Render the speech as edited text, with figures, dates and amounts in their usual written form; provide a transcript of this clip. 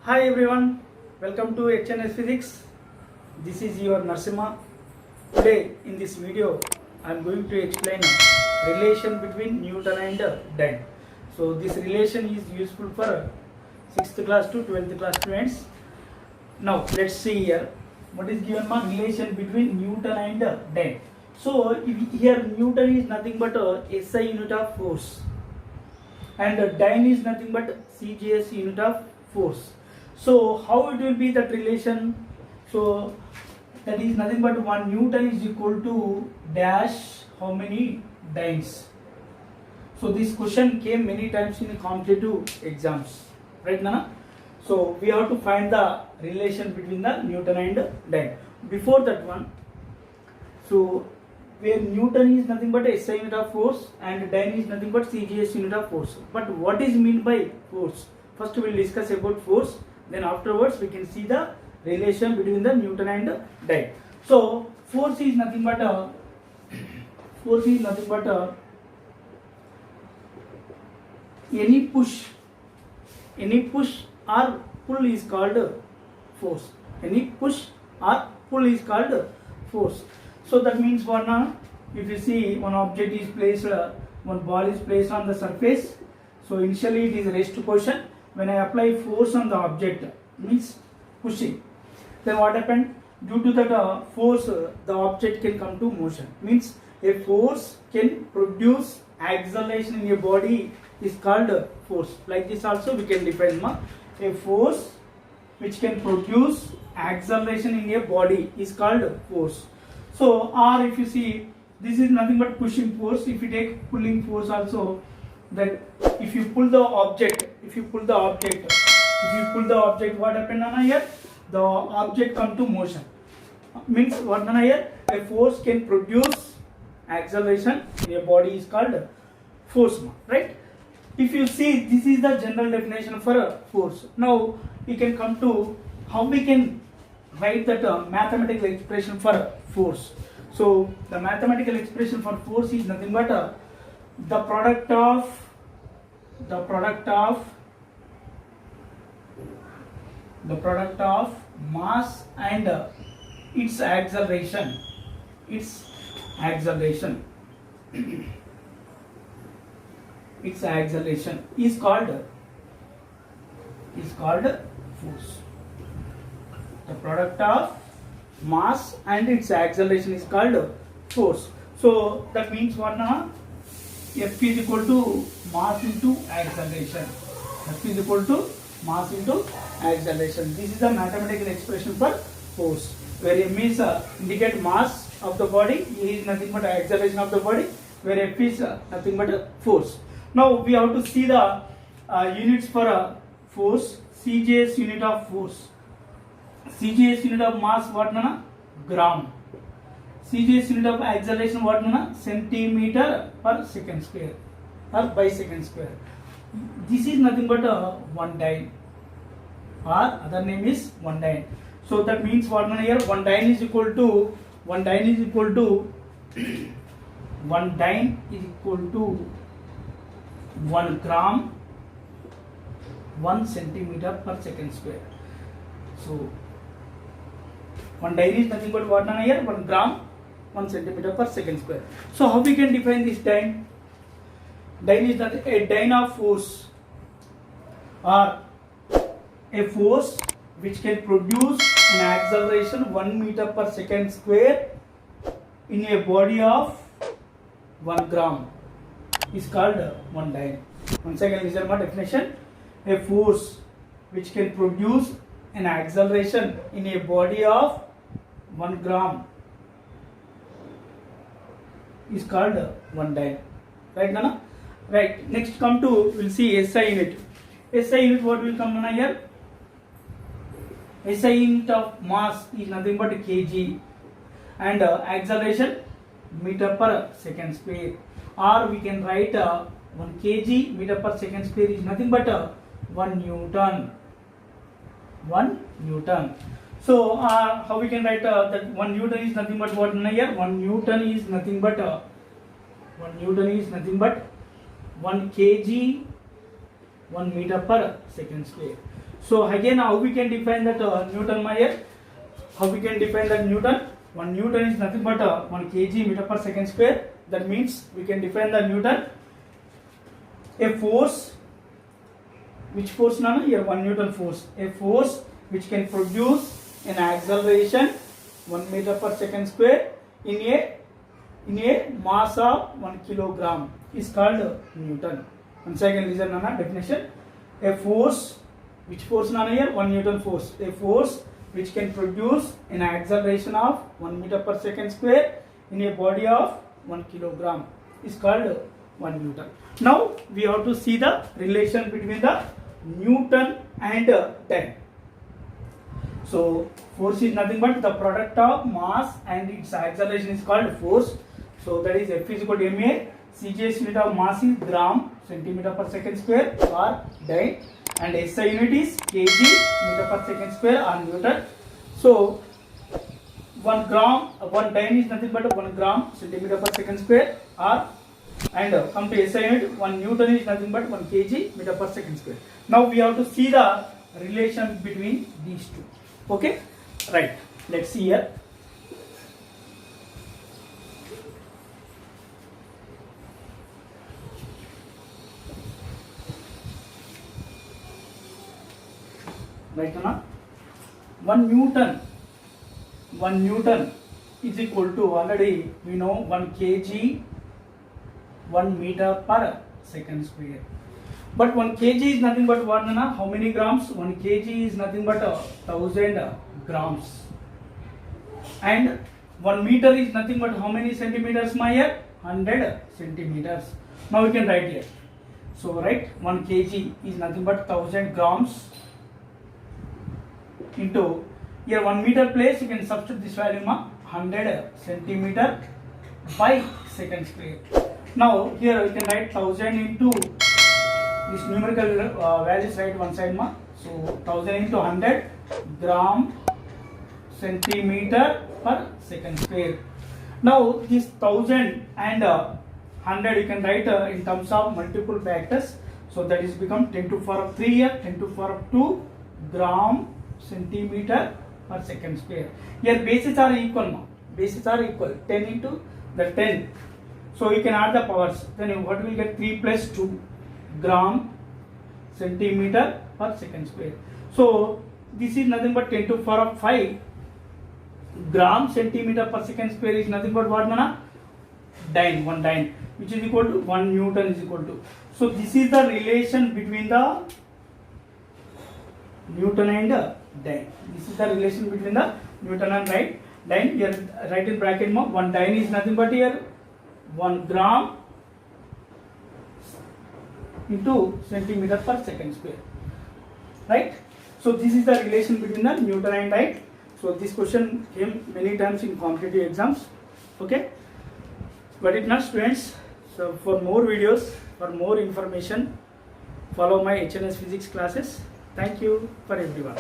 Hi everyone, welcome to HNS Physics. This is your Narsimha. Today in this video I am going to explain a relation between Newton and Dyne. So this relation is useful for 6th class to 12th class students. Now let's see here what is given my relation between Newton and Dyne. So here Newton is nothing but SI unit of force and Dyne is nothing but CGS unit of force. So how it will be that relation? So that is nothing but 1 Newton is equal to dash how many dynes. So this question came many times in competitive exams, right Nana? So we have to find the relation between the Newton and Dyne. Before that one, so where Newton is nothing but SI unit of force and Dyne is nothing but CGS unit of force. But what is meant by force? First we will discuss about force, then afterwards we can see the relation between the Newton and Dyne. So force is nothing but any push or pull is called force. Any push or pull is called force. So that means what now? If you see one object is placed, one ball is placed on the surface. So initially it is rest position. When I apply force on the object, means pushing. Then what happened? Due to that force, the object can come to motion. Means a force can produce acceleration in a body is called force. Like this also we can define a force which can produce acceleration in a body is called force. So or if you see, this is nothing but pushing force. If you take pulling force also, that if you pull the object, what happened Nana here? The object come to motion. Means what Nana here? A force can produce acceleration in a body is called force, right? If you see, this is the general definition for a force. Now we can come to how we can write that mathematical expression for force. So the mathematical expression for force is nothing but the product of mass and its acceleration its acceleration is called force. The product of mass and its acceleration is called force. So that means what now? F is equal to mass into acceleration. F is equal to mass into acceleration. This is the mathematical expression for force, where M is indicate mass of the body, E is nothing but acceleration of the body, where F is nothing but force. Now we have to see the units for force. CGS unit of force. CGS unit of mass what Nana? Gram. CGS unit of acceleration what Nana? Centimeter per second square or by second square. This is nothing but 1 dyne, or other name is 1 dyne. So that means what Nana here? 1 dyne is equal to 1 gram 1 centimeter per second square. So 1 dyne is nothing but what Nana here? 1 gram 1 centimeter per second square. So how we can define this dyne? Dyne is not a dyne of force, or a force which can produce an acceleration 1 meter per second square in a body of 1 gram is called 1 dyne. Once again, listen my definition. A force which can produce an acceleration in a body of 1 gram is called 1 dyne. Right Nana? Right. Next come to, we'll see SI unit. SI unit what will come Nana here? SI unit of mass is nothing but kg and acceleration meter per second square, or we can write 1 kg meter per second square is nothing but 1 Newton. 1 Newton. So how we can write that 1 Newton is nothing but what here? 1 Newton is nothing but 1 kg 1 meter per second square. So again, how we can define that Newton Meyer? How we can define that Newton? 1 Newton is nothing but 1 kg meter per second square. That means we can define the Newton, a force. Which force now? Here 1 Newton force. A force which can produce an acceleration 1 meter per second square in a mass of 1 kilogram is called Newton. Once again listen to the definition. A force, which force now here? 1 Newton force. A force which can produce an acceleration of 1 meter per second square in a body of 1 kilogram is called 1 Newton. Now we have to see the relation between the Newton and time. So force is nothing but the product of mass and its acceleration is called force. So that is F is equal to ma. CGS unit of mass is gram centimeter per second square or dyne, and SI unit is kg meter per second square or Newton. So 1 gram, 1 dyne is nothing but 1 gram centimeter per second square, or and come to SI unit, 1 Newton is nothing but 1 kg meter per second square. Now we have to see the relation between these two. Okay, right, let's see here. Right now 1 Newton is equal to, already we know, 1 kg 1 meter per second square. But 1 kg is nothing but what, how many grams? 1 kg is nothing but 1000 grams. And 1 meter is nothing but how many centimeters, my here? 100 centimeters. Now we can write here. So write 1 kg is nothing but 1000 grams into, here 1 meter place you can substitute this value 100 centimeter by second square. Now here we can write 1000 into this numerical values, right one side so 1000 into 100 gram centimeter per second square. Now this 1000 and 100 you can write in terms of multiple factors. So that is become 10 to the power of 3 here, 10 to the power of 2 gram centimeter per second square. Here bases are equal, bases are equal, 10 into the 10. So you can add the powers, then what will get? 3 plus 2 gram centimeter per second square. So this is nothing but 10 to the power of 5 gram centimeter per second square is nothing but what, dyne, 1 dyne, which is equal to 1 Newton is equal to. So this is the relation between the Newton and dyne. This is the relation between the Newton and dyne. Here write in bracket 1 dyne is nothing but here 1 gram into centimeter per second square, right? So this is the relation between the Newton and dyne. So this question came many times in competitive exams. Okay, got it now, students? So for more videos, for more information, follow my HNS physics classes. Thank you for everyone.